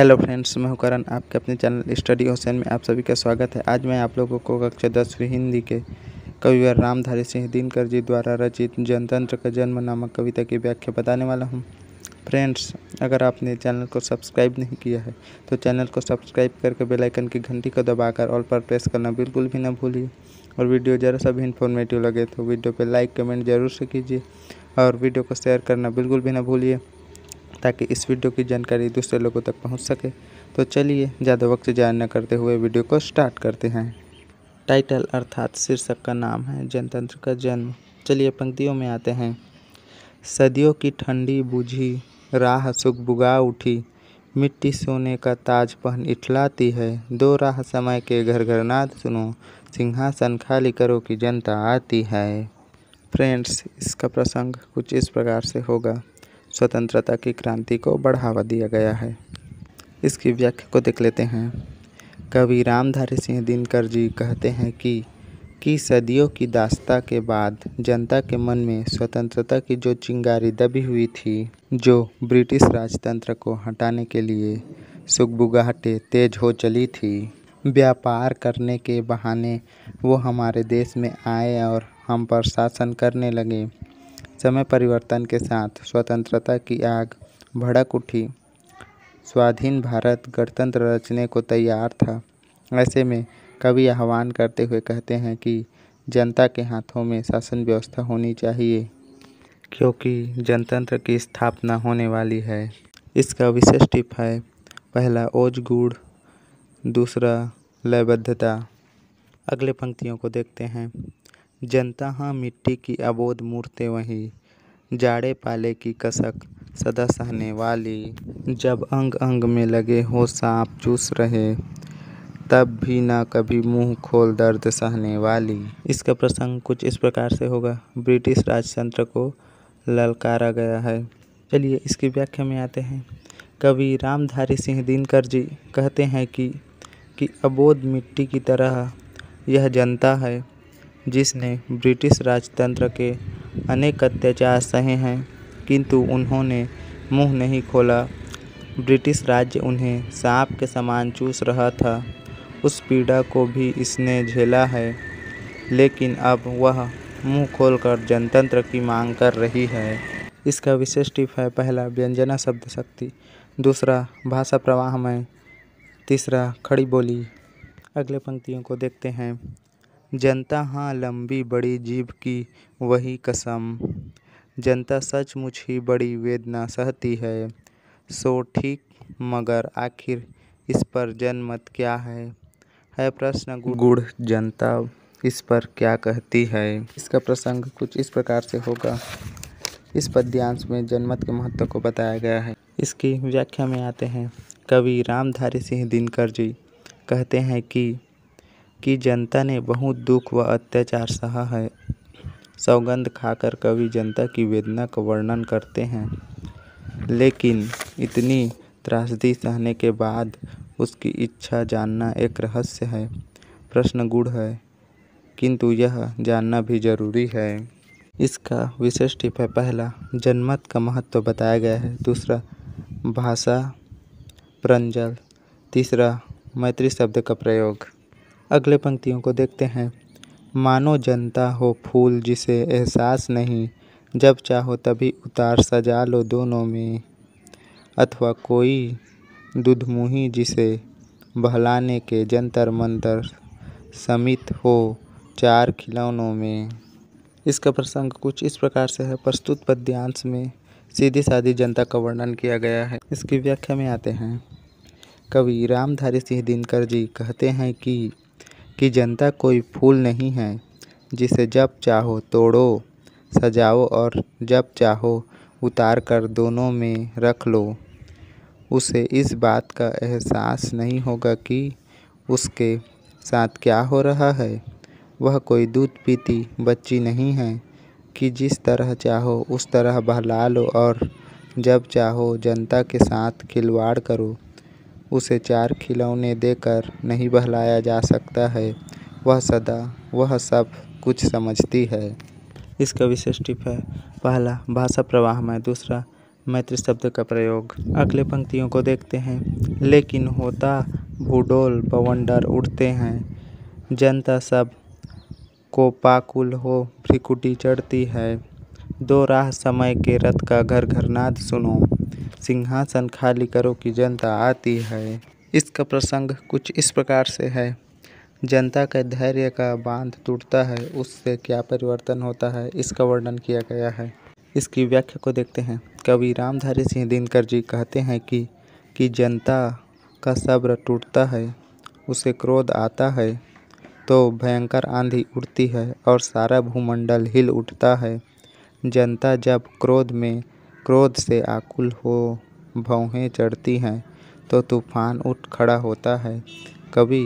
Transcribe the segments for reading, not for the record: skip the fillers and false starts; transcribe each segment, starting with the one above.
Hello friends, मैं हूं करण। आपके अपने चैनल स्टडी हुसैन में आप सभी का स्वागत है। आज मैं आप लोगों को कक्षा 10वीं हिंदी के कविवर रामधारी सिंह दिनकर जी द्वारा रचित जनतंत्र का जन्म नामक कविता की व्याख्या बताने वाला हूं। फ्रेंड्स, अगर आपने चैनल को सब्सक्राइब नहीं किया है तो चैनल को सब्सक्राइब करके बेल आइकन की घंटी को दबाकर ऑल पर प्रेस करना बिल्कुल भी ना भूलिए। और वीडियो ज़रा सा भी इन्फॉर्मेटिव लगे तो वीडियो पर लाइक कमेंट ज़रूर से कीजिए और वीडियो को शेयर करना बिल्कुल भी ना भूलिए, ताकि इस वीडियो की जानकारी दूसरे लोगों तक पहुंच सके। तो चलिए ज़्यादा वक्त ज़ाया न करते हुए वीडियो को स्टार्ट करते हैं। टाइटल अर्थात शीर्षक का नाम है जनतंत्र का जन्म। चलिए पंक्तियों में आते हैं। सदियों की ठंडी बूझी राह सुगबुगा उठी, मिट्टी सोने का ताज पहन इठलाती है। दो राह समय के घर घर नाद सुनो, सिंहासन खाली करो कि जनता आती है। फ्रेंड्स, इसका प्रसंग कुछ इस प्रकार से होगा। स्वतंत्रता की क्रांति को बढ़ावा दिया गया है। इसकी व्याख्या को देख लेते हैं। कवि रामधारी सिंह दिनकर जी कहते हैं कि सदियों की दास्ता के बाद जनता के मन में स्वतंत्रता की जो चिंगारी दबी हुई थी, जो ब्रिटिश राजतंत्र को हटाने के लिए सुगबुगाहटें तेज हो चली थी। व्यापार करने के बहाने वो हमारे देश में आए और हम पर शासन करने लगे। समय परिवर्तन के साथ स्वतंत्रता की आग भड़क उठी। स्वाधीन भारत गणतंत्र रचने को तैयार था। ऐसे में कवि आह्वान करते हुए कहते हैं कि जनता के हाथों में शासन व्यवस्था होनी चाहिए, क्योंकि जनतंत्र की स्थापना होने वाली है। इसका विशेष टिप है। पहला ओज गुड़, दूसरा लयबद्धता। अगले पंक्तियों को देखते हैं। जनता हाँ मिट्टी की अबोध मूर्तें वही, जाड़े पाले की कसक सदा सहने वाली। जब अंग अंग में लगे हो सांप चूस रहे, तब भी ना कभी मुंह खोल दर्द सहने वाली। इसका प्रसंग कुछ इस प्रकार से होगा। ब्रिटिश राजतंत्र को ललकारा गया है। चलिए इसकी व्याख्या में आते हैं। कवि रामधारी सिंह दिनकर जी कहते हैं कि अबोध मिट्टी की तरह यह जनता है, जिसने ब्रिटिश राजतंत्र के अनेक अत्याचार सहे हैं, किंतु उन्होंने मुंह नहीं खोला। ब्रिटिश राज्य उन्हें सांप के समान चूस रहा था। उस पीड़ा को भी इसने झेला है, लेकिन अब वह मुंह खोलकर जनतंत्र की मांग कर रही है। इसका विशेष टिप है। पहला व्यंजना शब्द शक्ति, दूसरा भाषा प्रवाहमय, तीसरा खड़ी बोली। अगले पंक्तियों को देखते हैं। जनता हाँ लंबी बड़ी जीभ की वही कसम, जनता सचमुच ही बड़ी वेदना सहती है। सो ठीक, मगर आखिर इस पर जनमत क्या है प्रश्न गुड़ जनता इस पर क्या कहती है। इसका प्रसंग कुछ इस प्रकार से होगा। इस पद्यांश में जनमत के महत्व को बताया गया है। इसकी व्याख्या में आते हैं। कवि रामधारी सिंह दिनकर जी कहते हैं कि जनता ने बहुत दुख व अत्याचार सहा है। सौगंध खाकर कवि जनता की वेदना का वर्णन करते हैं, लेकिन इतनी त्रासदी सहने के बाद उसकी इच्छा जानना एक रहस्य है, प्रश्न गूढ़ है, किंतु यह जानना भी जरूरी है। इसका विशेष टिप है। पहला जनमत का महत्व बताया गया है, दूसरा भाषा प्रांजल, तीसरा मैत्री शब्द का प्रयोग। अगले पंक्तियों को देखते हैं। मानो जनता हो फूल जिसे एहसास नहीं, जब चाहो तभी उतार सजा लो दोनों में। अथवा कोई दुधमुही जिसे बहलाने के जंतर मंतर समित हो चार खिलौनों में। इसका प्रसंग कुछ इस प्रकार से है। प्रस्तुत पद्यांश में सीधी सादी जनता का वर्णन किया गया है। इसकी व्याख्या में आते हैं। कवि रामधारी सिंह दिनकर जी कहते हैं कि जनता कोई फूल नहीं है जिसे जब चाहो तोड़ो सजाओ और जब चाहो उतार कर दोनों में रख लो। उसे इस बात का एहसास नहीं होगा कि उसके साथ क्या हो रहा है। वह कोई दूध पीती बच्ची नहीं है कि जिस तरह चाहो उस तरह बहला लो और जब चाहो जनता के साथ खिलवाड़ करो। उसे चार खिलौने देकर नहीं बहलाया जा सकता है। वह सब कुछ समझती है। इसका विशेष टिप है। पहला भाषा प्रवाह में, दूसरा मैत्री शब्द का प्रयोग। अगले पंक्तियों को देखते हैं। लेकिन होता भूडोल बवंडर उठते हैं, जनता सब कोपाकुल हो भ्रिकुटी चढ़ती है। दो राह समय के रथ का घर घर नाद सुनो, सिंहासन खाली करो कि जनता आती है। इसका प्रसंग कुछ इस प्रकार से है। जनता के धैर्य का बांध टूटता है, उससे क्या परिवर्तन होता है, इसका वर्णन किया गया है। इसकी व्याख्या को देखते हैं। कवि रामधारी सिंह दिनकर जी कहते हैं कि जनता का सब्र टूटता है, उसे क्रोध आता है तो भयंकर आंधी उठती है और सारा भूमंडल हिल उठता है। जनता जब क्रोध से आकुल हो भौहें चढ़ती हैं तो तूफान उठ खड़ा होता है। कवि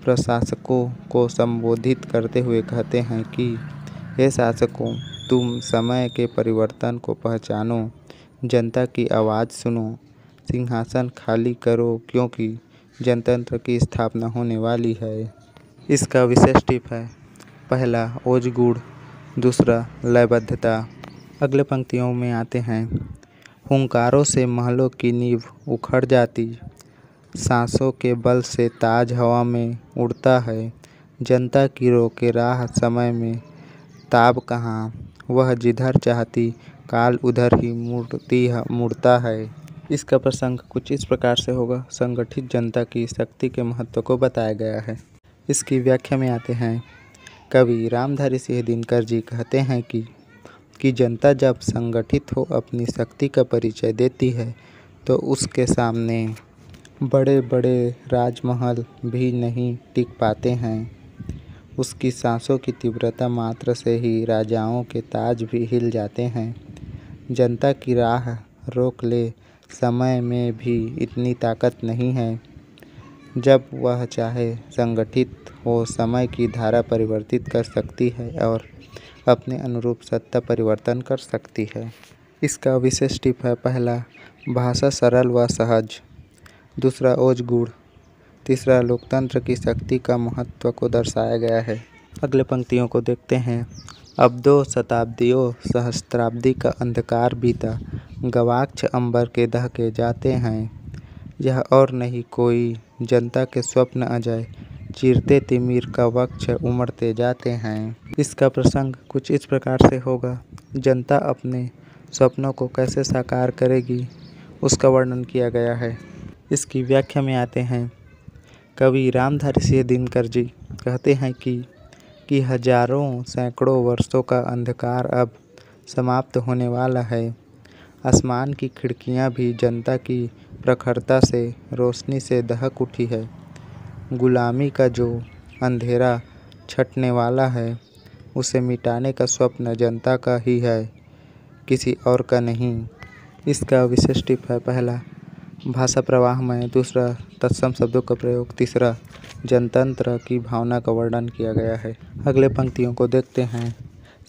प्रशासकों को संबोधित करते हुए कहते हैं कि हे शासकों, तुम समय के परिवर्तन को पहचानो, जनता की आवाज़ सुनो, सिंहासन खाली करो क्योंकि जनतंत्र की स्थापना होने वाली है। इसका विशेष टिप है। पहला ओज गुण, दूसरा लयबद्धता। अगले पंक्तियों में आते हैं। हुंकारों से महलों की नींव उखड़ जाती, सांसों के बल से ताज हवा में उड़ता है। जनता की रोके राह समय में ताब कहाँ, वह जिधर चाहती काल उधर ही मुड़ता है। इसका प्रसंग कुछ इस प्रकार से होगा। संगठित जनता की शक्ति के महत्व को बताया गया है। इसकी व्याख्या में आते हैं। कवि रामधारी सिंह दिनकर जी कहते हैं कि जनता जब संगठित हो अपनी शक्ति का परिचय देती है तो उसके सामने बड़े बड़े राजमहल भी नहीं टिक पाते हैं। उसकी सांसों की तीव्रता मात्र से ही राजाओं के ताज भी हिल जाते हैं। जनता की राह रोक ले समय में भी इतनी ताकत नहीं है। जब वह चाहे संगठित हो समय की धारा परिवर्तित कर सकती है और अपने अनुरूप सत्ता परिवर्तन कर सकती है। इसका विशेष टिप है। पहला भाषा सरल व सहज, दूसरा ओज गुण, तीसरा लोकतंत्र की शक्ति का महत्व को दर्शाया गया है। अगले पंक्तियों को देखते हैं। अब 2 शताब्दियों सहस्त्राब्दी का अंधकार बीता, गवाक्ष अंबर के दहके जाते हैं। यह और नहीं कोई जनता के स्वप्न अजय, चीरते तिमिर का वक्ष उमड़ते जाते हैं। इसका प्रसंग कुछ इस प्रकार से होगा। जनता अपने स्वप्नों को कैसे साकार करेगी, उसका वर्णन किया गया है। इसकी व्याख्या में आते हैं। कवि रामधारी सिंह दिनकर जी कहते हैं कि हजारों सैकड़ों वर्षों का अंधकार अब समाप्त होने वाला है। आसमान की खिड़कियां भी जनता की प्रखरता से रोशनी से दहक उठी है। गुलामी का जो अंधेरा छटने वाला है, उसे मिटाने का स्वप्न जनता का ही है, किसी और का नहीं। इसका विशेष टिप है। पहला भाषा प्रवाहमय, दूसरा तत्सम शब्दों का प्रयोग, तीसरा जनतंत्र की भावना का वर्णन किया गया है। अगले पंक्तियों को देखते हैं।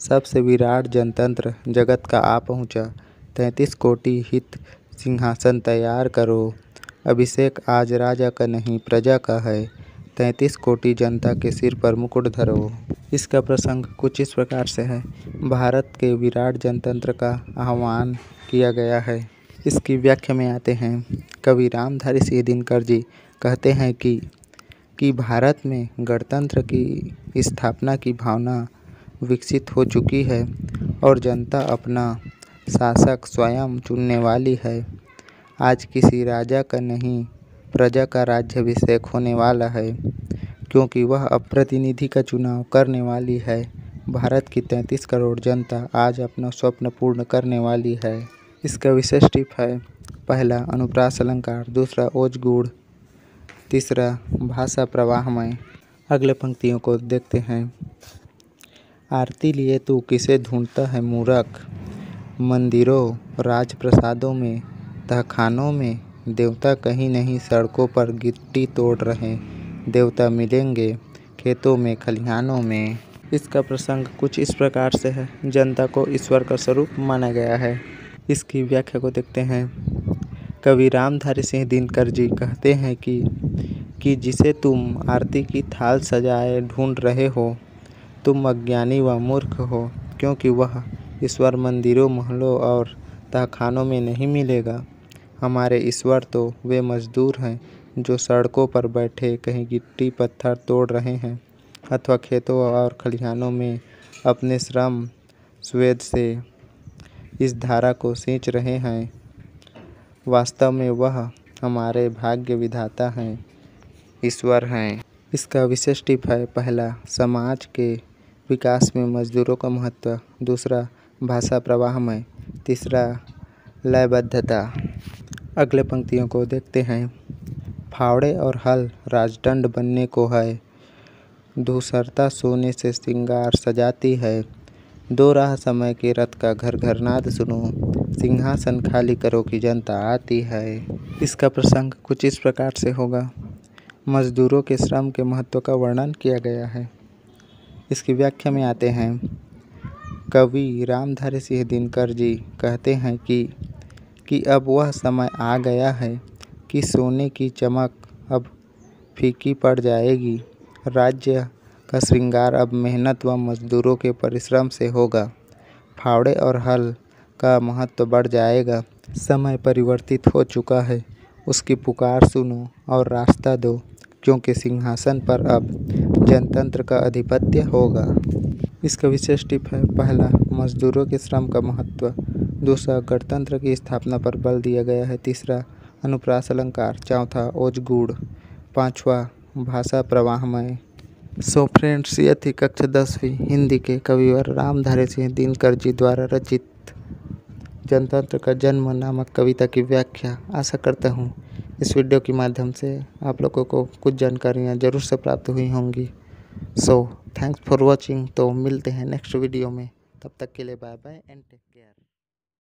सबसे विराट जनतंत्र जगत का आ पहुँचा, 33 कोटि हित सिंहासन तैयार करो। अभिषेक आज राजा का नहीं प्रजा का है, 33 कोटि जनता के सिर पर मुकुट धरो। इसका प्रसंग कुछ इस प्रकार से है। भारत के विराट जनतंत्र का आह्वान किया गया है। इसकी व्याख्या में आते हैं। कवि रामधारी सिंह दिनकर जी कहते हैं कि भारत में गणतंत्र की स्थापना की भावना विकसित हो चुकी है और जनता अपना शासक स्वयं चुनने वाली है। आज किसी राजा का नहीं प्रजा का राज्याभिषेक होने वाला है, क्योंकि वह अब प्रतिनिधि का चुनाव करने वाली है। भारत की 33 करोड़ जनता आज अपना स्वप्न पूर्ण करने वाली है। इसका विशेष टिप है। पहला अनुप्रास अलंकार, दूसरा ओज गुण, तीसरा भाषा प्रवाहमय। अगले पंक्तियों को देखते हैं। आरती लिए तू किसे ढूंढता है मूर्ख, मंदिरों राजप्रसादों में तहखानों में देवता कहीं नहीं, सड़कों पर गिट्टी तोड़ रहे देवता मिलेंगे खेतों में खलिहानों में। इसका प्रसंग कुछ इस प्रकार से है। जनता को ईश्वर का स्वरूप माना गया है। इसकी व्याख्या को देखते हैं। कवि रामधारी सिंह दिनकर जी कहते हैं कि जिसे तुम आरती की थाल सजाए ढूंढ रहे हो, तुम अज्ञानी व मूर्ख हो, क्योंकि वह ईश्वर मंदिरों महलों और तहखानों में नहीं मिलेगा। हमारे ईश्वर तो वे मजदूर हैं जो सड़कों पर बैठे कहीं गिट्टी पत्थर तोड़ रहे हैं अथवा खेतों और खलिहानों में अपने श्रम स्वेद से इस धारा को सींच रहे हैं। वास्तव में वह हमारे भाग्य विधाता हैं, ईश्वर हैं। इसका विशेष टिप है: पहला, समाज के विकास में मजदूरों का महत्व। दूसरा, भाषा प्रवाहमय। तीसरा, लयबद्धता। अगले पंक्तियों को देखते हैं। फावड़े और हल राजदंड बनने को है, धूसरता सोने से श्रृंगार सजाती है। दो राह समय के रथ का घर घर नाद सुनो, सिंहासन खाली करो कि जनता आती है। इसका प्रसंग कुछ इस प्रकार से होगा। मजदूरों के श्रम के महत्व का वर्णन किया गया है। इसकी व्याख्या में आते हैं। कवि रामधारी सिंह दिनकर जी कहते हैं कि अब वह समय आ गया है कि सोने की चमक अब फीकी पड़ जाएगी। राज्य का श्रृंगार अब मेहनत व मजदूरों के परिश्रम से होगा। फावड़े और हल का महत्व बढ़ जाएगा। समय परिवर्तित हो चुका है, उसकी पुकार सुनो और रास्ता दो, क्योंकि सिंहासन पर अब जनतंत्र का अधिपत्य होगा। इसका विशेष टिप है। पहला, मजदूरों के श्रम का महत्व। दूसरा, गणतंत्र की स्थापना पर बल दिया गया है। तीसरा, अनुप्रास अलंकार। चौथा, ओजगूढ़। पांचवा, भाषा प्रवाहमय। सो फ्रेंड्स, यह थी कक्षा 10वीं हिंदी के कविवर रामधारी सिंह दिनकर जी द्वारा रचित जनतंत्र का जन्म नामक कविता की व्याख्या। आशा करता हूँ इस वीडियो के माध्यम से आप लोगों को कुछ जानकारियाँ जरूर से प्राप्त हुई होंगी। So thanks for watching. तो मिलते हैं नेक्स्ट वीडियो में, तब तक के लिए bye bye and take care.